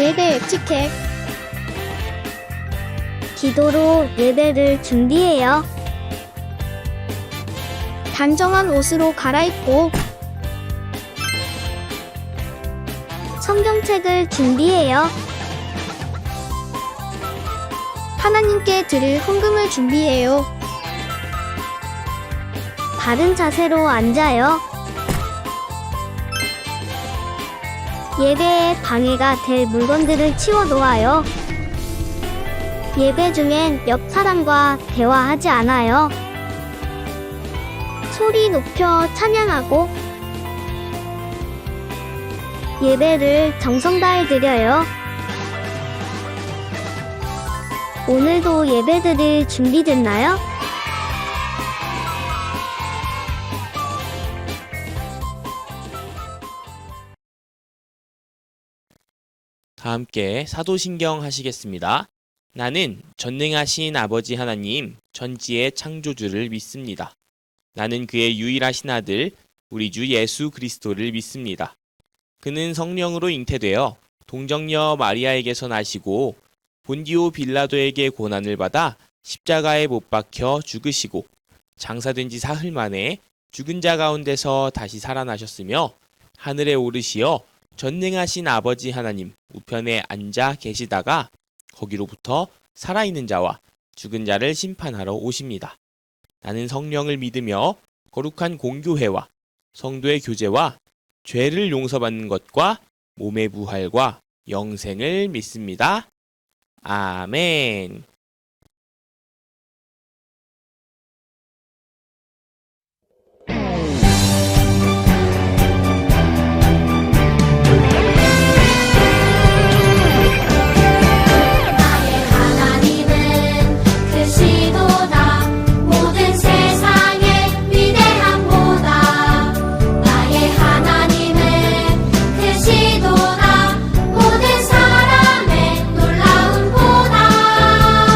예배 에티켓. 기도로 예배를 준비해요. 단정한 옷으로 갈아입고 성경책을 준비해요. 하나님께 드릴 헌금을 준비해요. 바른 자세로 앉아요. 예배에 방해가 될 물건들을 치워 놓아요. 예배 중엔 옆 사람과 대화하지 않아요. 소리 높여 찬양하고 예배를 정성 다해 드려요. 오늘도 예배드릴 준비됐나요? 다 함께 사도신경 하시겠습니다. 나는 전능하신 아버지 하나님 전지의 창조주를 믿습니다. 나는 그의 유일하신 아들 우리 주 예수 그리스도를 믿습니다. 그는 성령으로 잉태되어 동정녀 마리아에게서 나시고 본디오 빌라도에게 고난을 받아 십자가에 못 박혀 죽으시고 장사된 지 사흘 만에 죽은 자 가운데서 다시 살아나셨으며 하늘에 오르시어 전능하신 아버지 하나님 우편에 앉아 계시다가 거기로부터 살아있는 자와 죽은 자를 심판하러 오십니다. 나는 성령을 믿으며 거룩한 공교회와 성도의 교제와 죄를 용서받는 것과 몸의 부활과 영생을 믿습니다. 아멘. 모든 사람의 놀라운 보다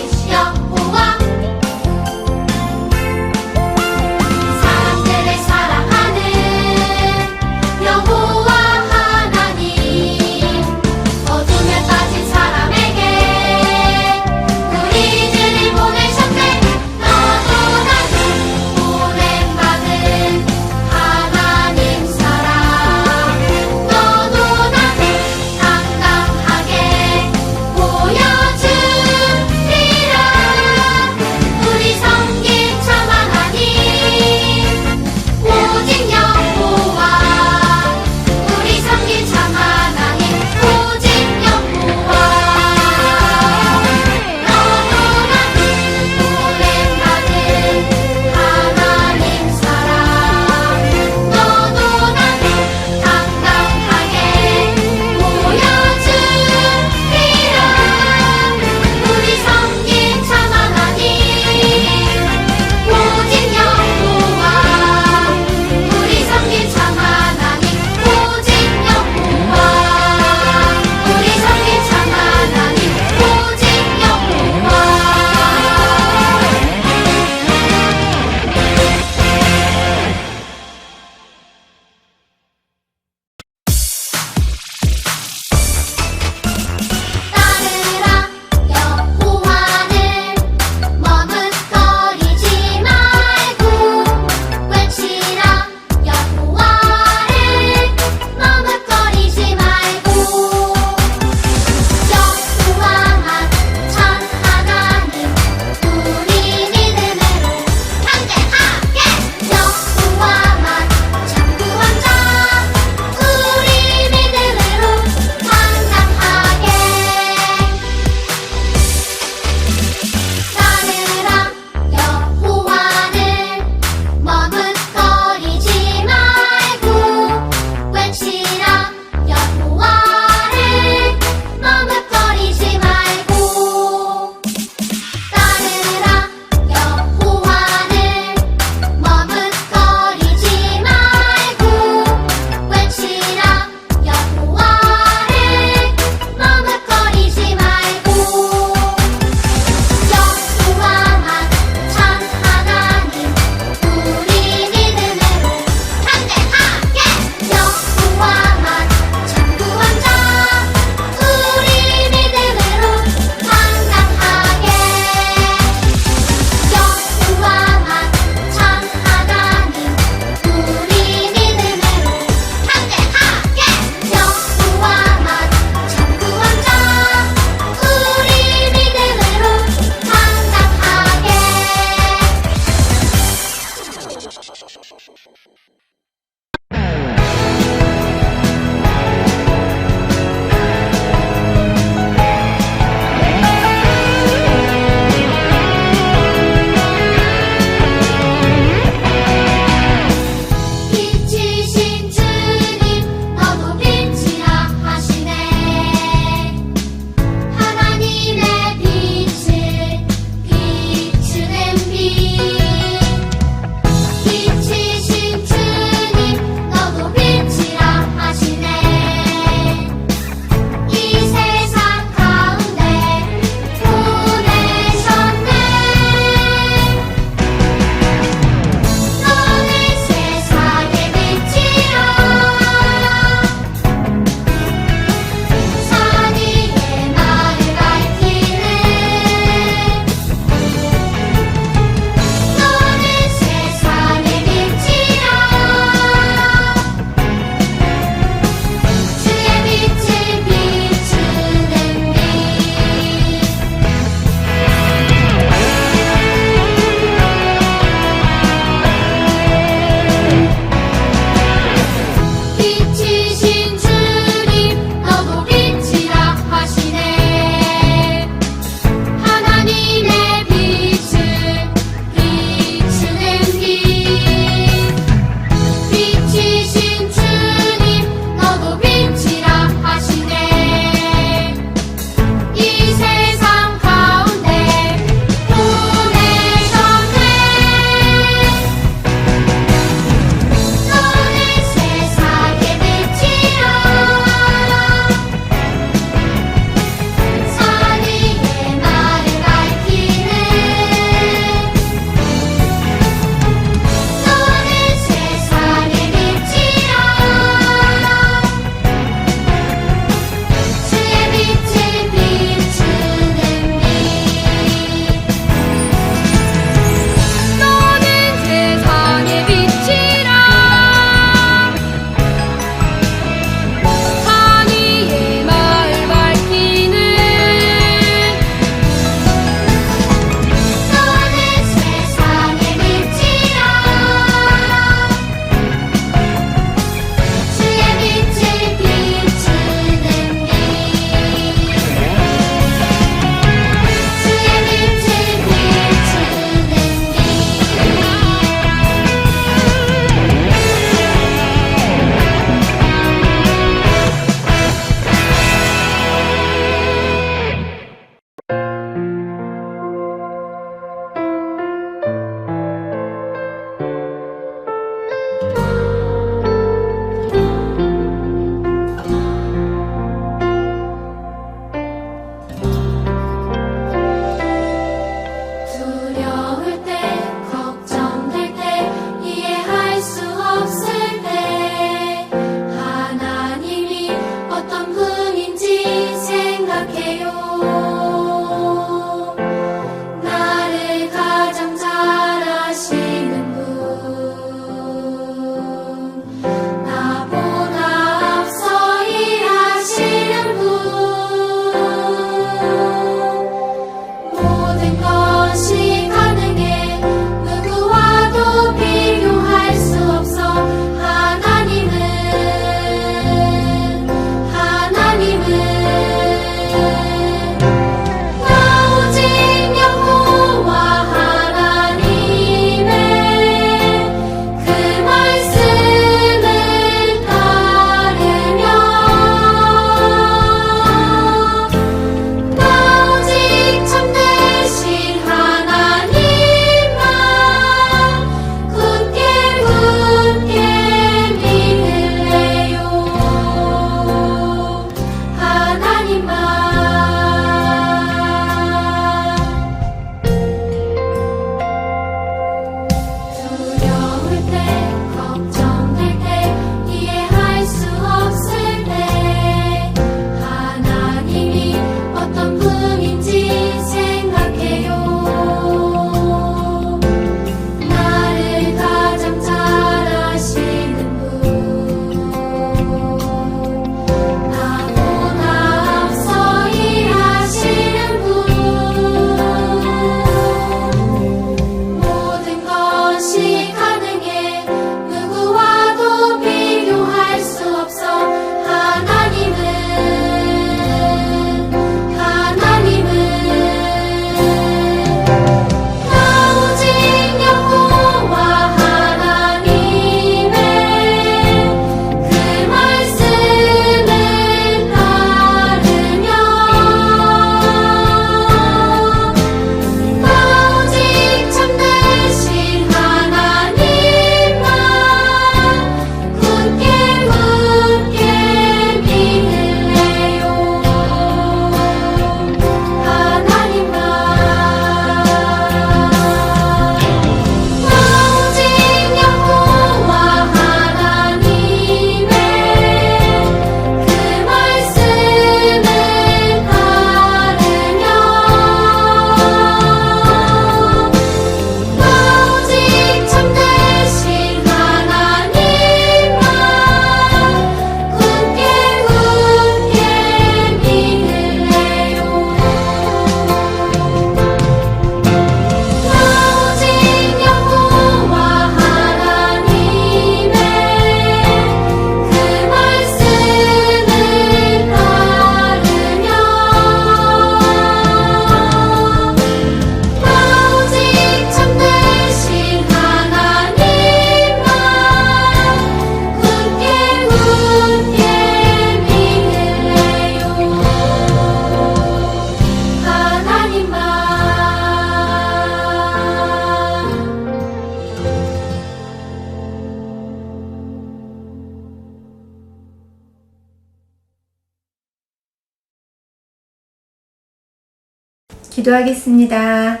기도하겠습니다.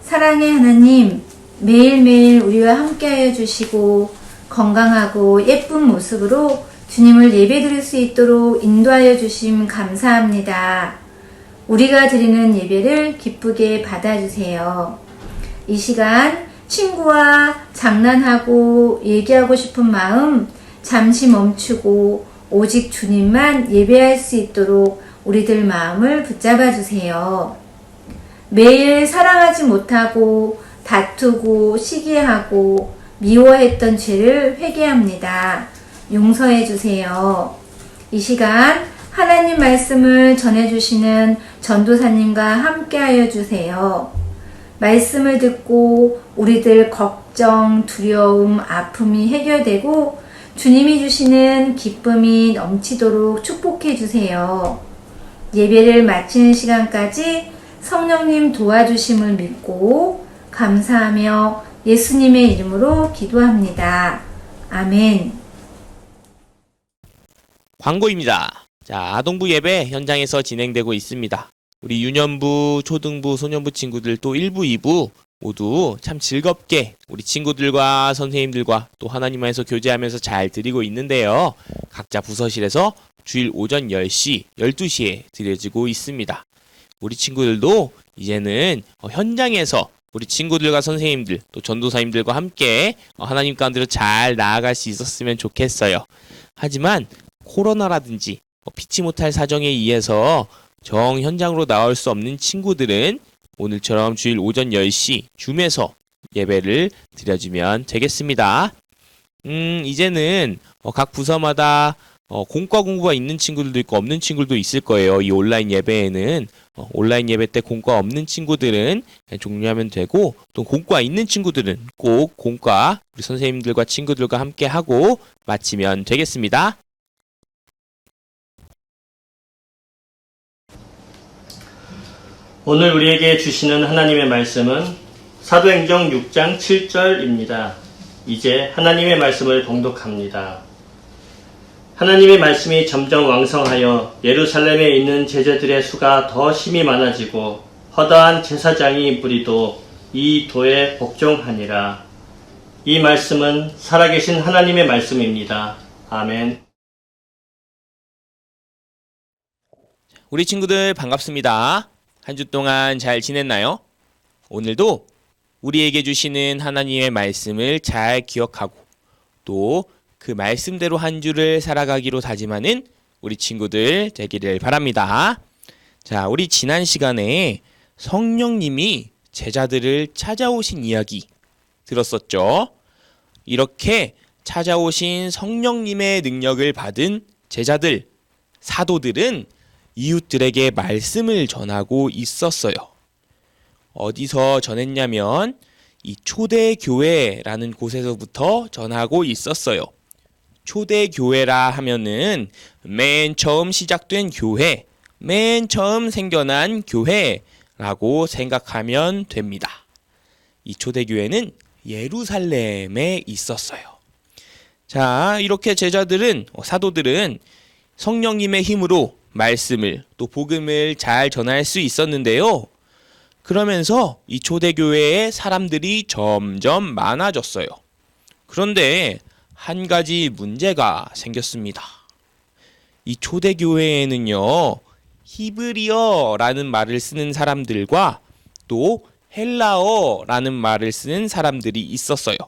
사랑의 하나님, 매일매일 우리와 함께하여 주시고 건강하고 예쁜 모습으로 주님을 예배드릴 수 있도록 인도하여 주심 감사합니다. 우리가 드리는 예배를 기쁘게 받아주세요. 이 시간 친구와 장난하고 얘기하고 싶은 마음 잠시 멈추고 오직 주님만 예배할 수 있도록 우리들 마음을 붙잡아 주세요. 매일 사랑하지 못하고 다투고 시기하고 미워했던 죄를 회개합니다. 용서해 주세요. 이 시간 하나님 말씀을 전해주시는 전도사님과 함께하여 주세요. 말씀을 듣고 우리들 걱정, 두려움, 아픔이 해결되고 주님이 주시는 기쁨이 넘치도록 축복해 주세요. 예배를 마치는 시간까지 성령님 도와주심을 믿고 감사하며 예수님의 이름으로 기도합니다. 아멘. 광고입니다. 자, 아동부 예배 현장에서 진행되고 있습니다. 우리 유년부, 초등부, 소년부 친구들 또 1부, 2부 모두 참 즐겁게 우리 친구들과 선생님들과 또 하나님 안에서 교제하면서 잘 드리고 있는데요. 각자 부서실에서 주일 오전 10시, 12시에 드려지고 있습니다. 우리 친구들도 이제는 현장에서 우리 친구들과 선생님들 또 전도사님들과 함께 하나님 가운데로 잘 나아갈 수 있었으면 좋겠어요. 하지만 코로나라든지 피치 못할 사정에 의해서 정 현장으로 나올 수 없는 친구들은 오늘처럼 주일 오전 10시 줌에서 예배를 드려주면 되겠습니다. 이제는 각 부서마다 공과 공부가 있는 친구들도 있고 없는 친구들도 있을 거예요. 이 온라인 예배에는 온라인 예배 때 공과 없는 친구들은 종료하면 되고 또 공과 있는 친구들은 꼭 공과 우리 선생님들과 친구들과 함께 하고 마치면 되겠습니다. 오늘 우리에게 주시는 하나님의 말씀은 사도행전 6장 7절입니다. 이제 하나님의 말씀을 봉독합니다. 하나님의 말씀이 점점 왕성하여 예루살렘에 있는 제자들의 수가 더 심히 많아지고 허다한 제사장이 무리도 이 도에 복종하니라. 이 말씀은 살아계신 하나님의 말씀입니다. 아멘. 우리 친구들 반갑습니다. 한 주 동안 잘 지냈나요? 오늘도 우리에게 주시는 하나님의 말씀을 잘 기억하고 또 그 말씀대로 한 주를 살아가기로 다짐하는 우리 친구들 되기를 바랍니다. 자, 우리 지난 시간에 성령님이 제자들을 찾아오신 이야기 들었었죠? 이렇게 찾아오신 성령님의 능력을 받은 제자들, 사도들은 이웃들에게 말씀을 전하고 있었어요. 어디서 전했냐면 이 초대교회라는 곳에서부터 전하고 있었어요. 초대교회라 하면은 맨 처음 시작된 교회, 맨 처음 생겨난 교회라고 생각하면 됩니다. 이 초대교회는 예루살렘에 있었어요. 자, 이렇게 제자들은, 사도들은 성령님의 힘으로 말씀을 또 복음을 잘 전할 수 있었는데요. 그러면서 이 초대교회에 사람들이 점점 많아졌어요. 그런데 한 가지 문제가 생겼습니다. 이 초대교회에는요, 히브리어라는 말을 쓰는 사람들과 또 헬라어라는 말을 쓰는 사람들이 있었어요.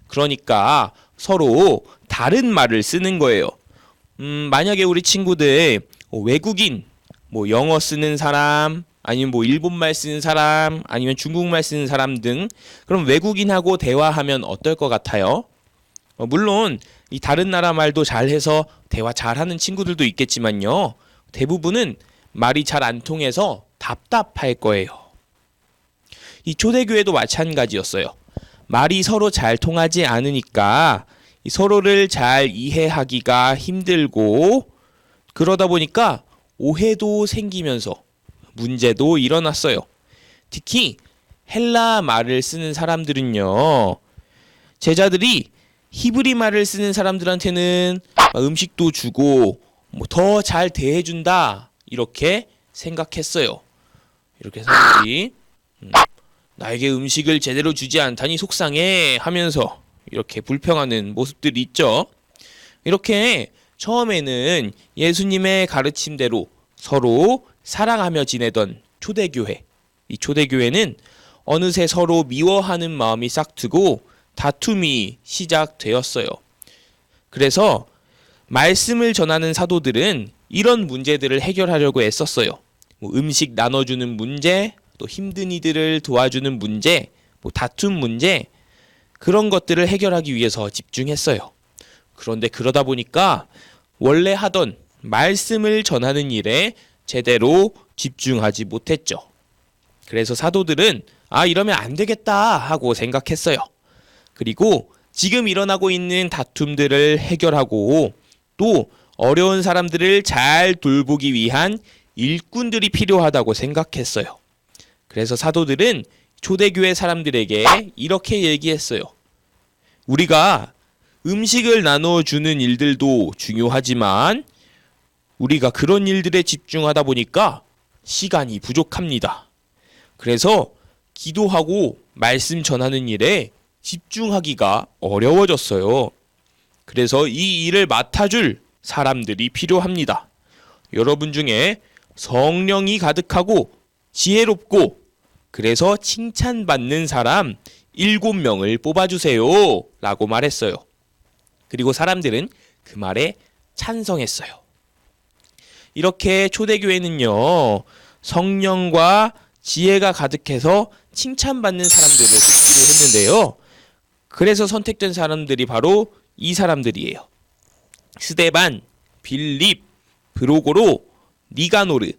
그러니까 서로 다른 말을 쓰는 거예요. 만약에 우리 친구들 외국인, 영어 쓰는 사람, 아니면 일본말 쓰는 사람, 아니면 중국말 쓰는 사람 등, 그럼 외국인하고 대화하면 어떨 것 같아요? 물론 이 다른 나라 말도 잘해서 대화 잘하는 친구들도 있겠지만요, 대부분은 말이 잘 안 통해서 답답할 거예요. 이 초대교회도 마찬가지였어요. 말이 서로 잘 통하지 않으니까 서로를 잘 이해하기가 힘들고, 그러다 보니까 오해도 생기면서 문제도 일어났어요. 특히 헬라 말을 쓰는 사람들은요, 제자들이 히브리 말을 쓰는 사람들한테는 음식도 주고 더 잘 대해준다 이렇게 생각했어요. 이렇게 사람들이 나에게 음식을 제대로 주지 않다니 속상해 하면서 이렇게 불평하는 모습들이 있죠. 이렇게 처음에는 예수님의 가르침대로 서로 사랑하며 지내던 초대교회. 이 초대교회는 어느새 서로 미워하는 마음이 싹트고 다툼이 시작되었어요. 그래서 말씀을 전하는 사도들은 이런 문제들을 해결하려고 애썼어요. 음식 나눠주는 문제, 또 힘든 이들을 도와주는 문제, 다툼 문제, 그런 것들을 해결하기 위해서 집중했어요. 그런데 그러다 보니까 원래 하던 말씀을 전하는 일에 제대로 집중하지 못했죠. 그래서 사도들은 이러면 안 되겠다 하고 생각했어요. 그리고 지금 일어나고 있는 다툼들을 해결하고 또 어려운 사람들을 잘 돌보기 위한 일꾼들이 필요하다고 생각했어요. 그래서 사도들은 초대교회 사람들에게 이렇게 얘기했어요. 우리가 음식을 나눠주는 일들도 중요하지만 우리가 그런 일들에 집중하다 보니까 시간이 부족합니다. 그래서 기도하고 말씀 전하는 일에 집중하기가 어려워졌어요. 그래서 이 일을 맡아줄 사람들이 필요합니다. 여러분 중에 성령이 가득하고 지혜롭고 그래서 칭찬받는 사람 7명을 뽑아주세요 라고 말했어요. 그리고 사람들은 그 말에 찬성했어요. 이렇게 초대교회는요, 성령과 지혜가 가득해서 칭찬받는 사람들을 뽑기로 했는데요. 그래서 선택된 사람들이 바로 이 사람들이에요. 스데반, 빌립, 브로고로, 니가노르,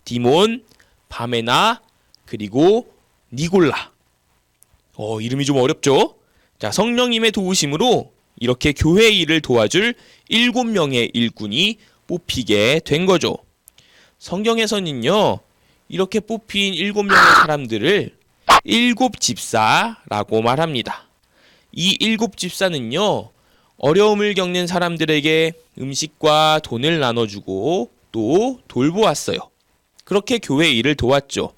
디몬, 바메나, 그리고 니골라. 이름이 좀 어렵죠? 자, 성령님의 도우심으로 이렇게 교회 일을 도와줄 7명의 일꾼이 뽑히게 된 거죠. 성경에서는요, 이렇게 뽑힌 7명의 사람들을 7집사라고 말합니다. 이 7집사는요, 어려움을 겪는 사람들에게 음식과 돈을 나눠주고 또 돌보았어요. 그렇게 교회 일을 도왔죠.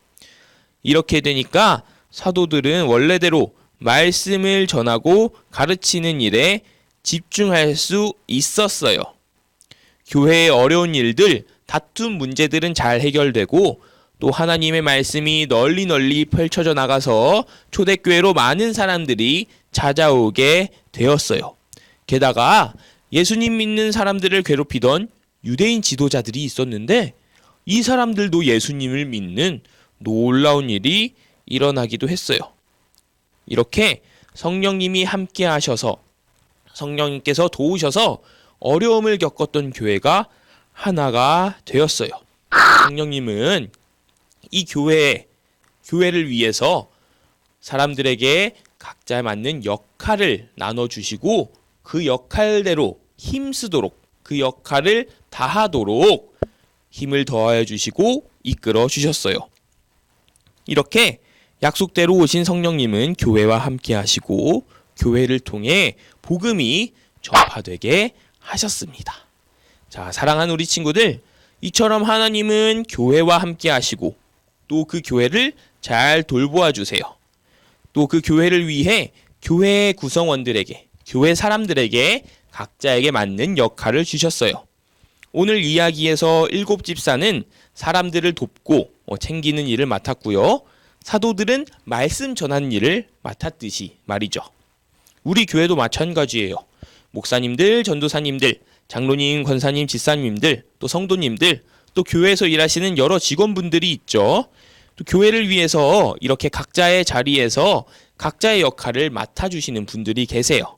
이렇게 되니까 사도들은 원래대로 말씀을 전하고 가르치는 일에 집중할 수 있었어요. 교회의 어려운 일들, 다툼 문제들은 잘 해결되고 또 하나님의 말씀이 널리 펼쳐져 나가서 초대교회로 많은 사람들이 찾아오게 되었어요. 게다가 예수님 믿는 사람들을 괴롭히던 유대인 지도자들이 있었는데 이 사람들도 예수님을 믿는 놀라운 일이 일어나기도 했어요. 이렇게 성령님이 함께 하셔서 성령님께서 도우셔서 어려움을 겪었던 교회가 하나가 되었어요. 성령님은 이 교회를 위해서 사람들에게 각자 맞는 역할을 나눠주시고 그 역할대로 힘쓰도록 그 역할을 다하도록 힘을 더하여 주시고 이끌어 주셨어요. 이렇게 약속대로 오신 성령님은 교회와 함께 하시고 교회를 통해 복음이 전파되게 하셨습니다. 자, 사랑하는 우리 친구들, 이처럼 하나님은 교회와 함께 하시고 또 그 교회를 잘 돌보아 주세요. 또 그 교회를 위해 교회 구성원들에게, 교회 사람들에게 각자에게 맞는 역할을 주셨어요. 오늘 이야기에서 7집사는 사람들을 돕고 챙기는 일을 맡았고요. 사도들은 말씀 전하는 일을 맡았듯이 말이죠. 우리 교회도 마찬가지예요. 목사님들, 전도사님들, 장로님, 권사님, 집사님들, 또 성도님들, 또 교회에서 일하시는 여러 직원분들이 있죠. 또 교회를 위해서 이렇게 각자의 자리에서 각자의 역할을 맡아주시는 분들이 계세요.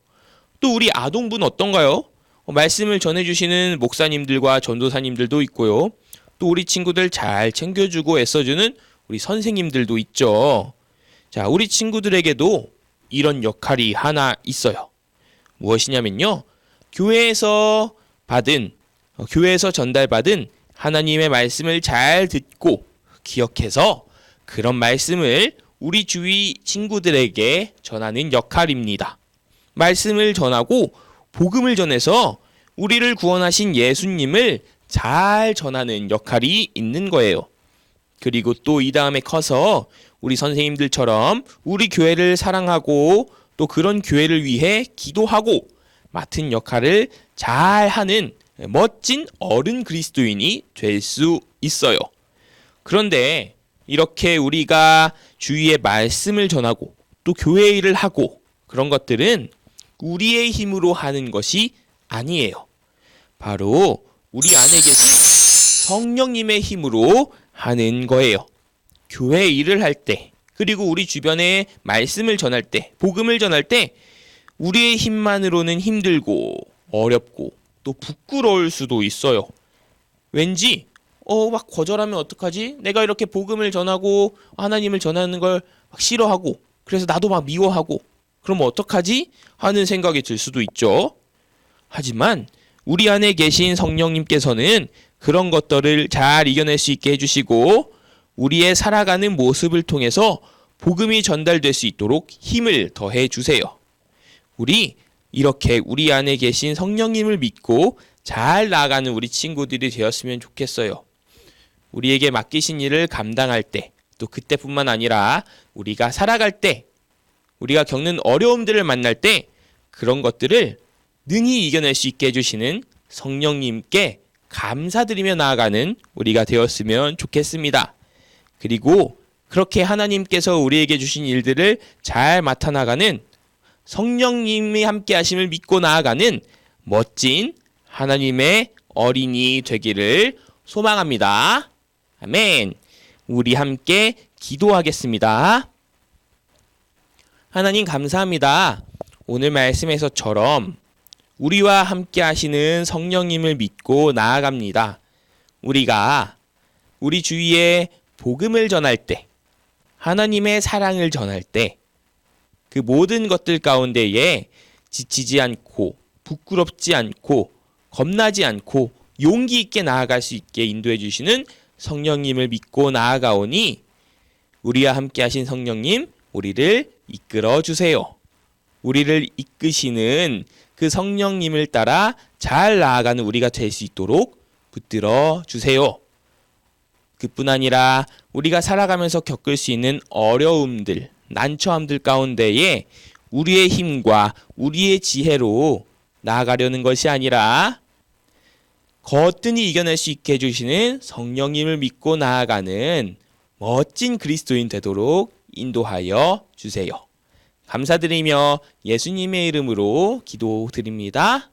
또 우리 아동부는 어떤가요? 말씀을 전해주시는 목사님들과 전도사님들도 있고요. 또 우리 친구들 잘 챙겨주고 애써주는 우리 선생님들도 있죠. 자, 우리 친구들에게도 이런 역할이 하나 있어요. 무엇이냐면요, 교회에서 전달받은 하나님의 말씀을 잘 듣고 기억해서 그런 말씀을 우리 주위 친구들에게 전하는 역할입니다. 말씀을 전하고 복음을 전해서 우리를 구원하신 예수님을 잘 전하는 역할이 있는 거예요. 그리고 또 이 다음에 커서 우리 선생님들처럼 우리 교회를 사랑하고 또 그런 교회를 위해 기도하고 맡은 역할을 잘 하는 멋진 어른 그리스도인이 될 수 있어요. 그런데 이렇게 우리가 주위에 말씀을 전하고 또 교회 일을 하고 그런 것들은 우리의 힘으로 하는 것이 아니에요. 바로 우리 안에 계신 성령님의 힘으로 하는 거예요. 교회 일을 할 때, 그리고 우리 주변에 말씀을 전할 때, 복음을 전할 때 우리의 힘만으로는 힘들고 어렵고 또 부끄러울 수도 있어요. 왠지 막 거절하면 어떡하지? 내가 이렇게 복음을 전하고 하나님을 전하는 걸 막 싫어하고 그래서 나도 막 미워하고 그러면 어떡하지? 하는 생각이 들 수도 있죠. 하지만 우리 안에 계신 성령님께서는 그런 것들을 잘 이겨낼 수 있게 해주시고 우리의 살아가는 모습을 통해서 복음이 전달될 수 있도록 힘을 더해 주세요. 우리 이렇게 우리 안에 계신 성령님을 믿고 잘 나아가는 우리 친구들이 되었으면 좋겠어요. 우리에게 맡기신 일을 감당할 때, 또 그때뿐만 아니라 우리가 살아갈 때, 우리가 겪는 어려움들을 만날 때 그런 것들을 능히 이겨낼 수 있게 해주시는 성령님께 감사드리며 나아가는 우리가 되었으면 좋겠습니다. 그리고 그렇게 하나님께서 우리에게 주신 일들을 잘 맡아나가는 성령님이 함께 하심을 믿고 나아가는 멋진 하나님의 어린이 되기를 소망합니다. 아멘. 우리 함께 기도하겠습니다. 하나님 감사합니다. 오늘 말씀에서처럼 우리와 함께 하시는 성령님을 믿고 나아갑니다. 우리가 우리 주위에 복음을 전할 때, 하나님의 사랑을 전할 때, 그 모든 것들 가운데에 지치지 않고, 부끄럽지 않고, 겁나지 않고, 용기 있게 나아갈 수 있게 인도해 주시는 성령님을 믿고 나아가오니, 우리와 함께 하신 성령님, 우리를 이끌어 주세요. 우리를 이끄시는 그 성령님을 따라 잘 나아가는 우리가 될 수 있도록 붙들어 주세요. 그뿐 아니라 우리가 살아가면서 겪을 수 있는 어려움들, 난처함들 가운데에 우리의 힘과 우리의 지혜로 나아가려는 것이 아니라 거뜬히 이겨낼 수 있게 해주시는 성령님을 믿고 나아가는 멋진 그리스도인 되도록 인도하여 주세요. 감사드리며 예수님의 이름으로 기도드립니다.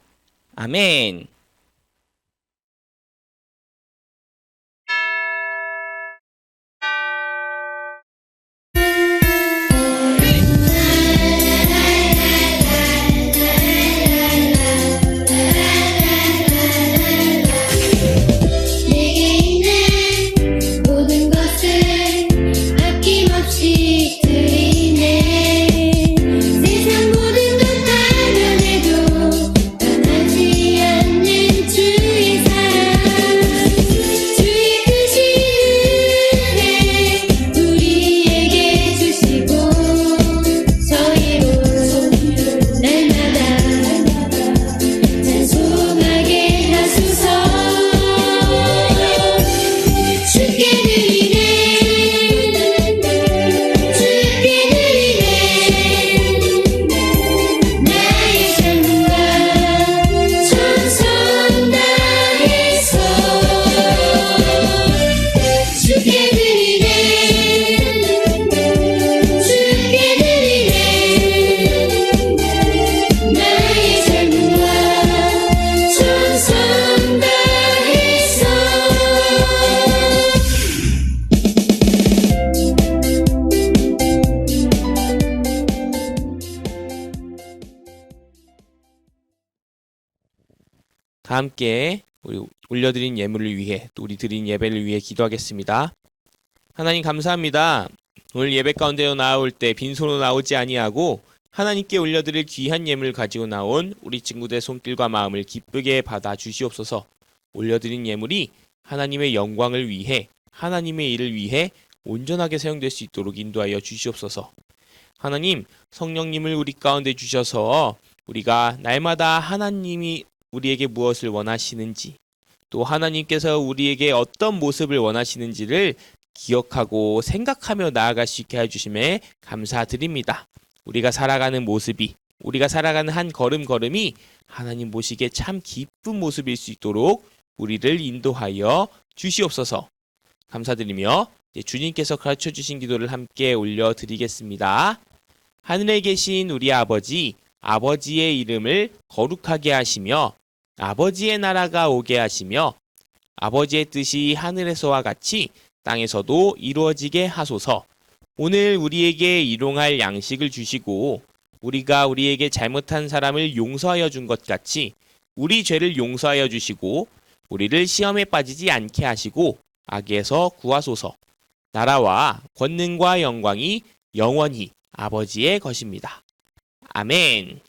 아멘. 내게 있는 모든 것을 아낌없이 드리네. 세상 모든 것 나면해도 떠나지 않는 주의 사랑, 주의 크신 은혜 우리에게 주시고 저희로 날마다 찬송하게 하소서. 주께 드리네, 주께 드리네, 나의 삶과 전성 다해서. 주께 드리네, 주께 드리네, 나의 삶과 전성 다해서. 다 함께 우리 올려드린 예물을 위해 또 우리 드린 예배를 위해 기도하겠습니다. 하나님 감사합니다. 오늘 예배 가운데로 나올 때 빈손으로 나오지 아니하고 하나님께 올려드릴 귀한 예물을 가지고 나온 우리 친구들의 손길과 마음을 기쁘게 받아 주시옵소서. 올려드린 예물이 하나님의 영광을 위해 하나님의 일을 위해 온전하게 사용될 수 있도록 인도하여 주시옵소서. 하나님 성령님을 우리 가운데 주셔서 우리가 날마다 하나님이 우리에게 무엇을 원하시는지 또 하나님께서 우리에게 어떤 모습을 원하시는지를 기억하고 생각하며 나아갈 수 있게 해주심에 감사드립니다. 우리가 살아가는 모습이, 우리가 살아가는 한 걸음걸음이 하나님 보시기에 참 기쁜 모습일 수 있도록 우리를 인도하여 주시옵소서. 감사드리며 이제 주님께서 가르쳐 주신 기도를 함께 올려드리겠습니다. 하늘에 계신 우리 아버지, 아버지의 이름을 거룩하게 하시며 아버지의 나라가 오게 하시며 아버지의 뜻이 하늘에서와 같이 땅에서도 이루어지게 하소서. 오늘 우리에게 일용할 양식을 주시고 우리가 우리에게 잘못한 사람을 용서하여 준 것 같이 우리 죄를 용서하여 주시고 우리를 시험에 빠지지 않게 하시고 악에서 구하소서. 나라와 권능과 영광이 영원히 아버지의 것입니다. 아멘.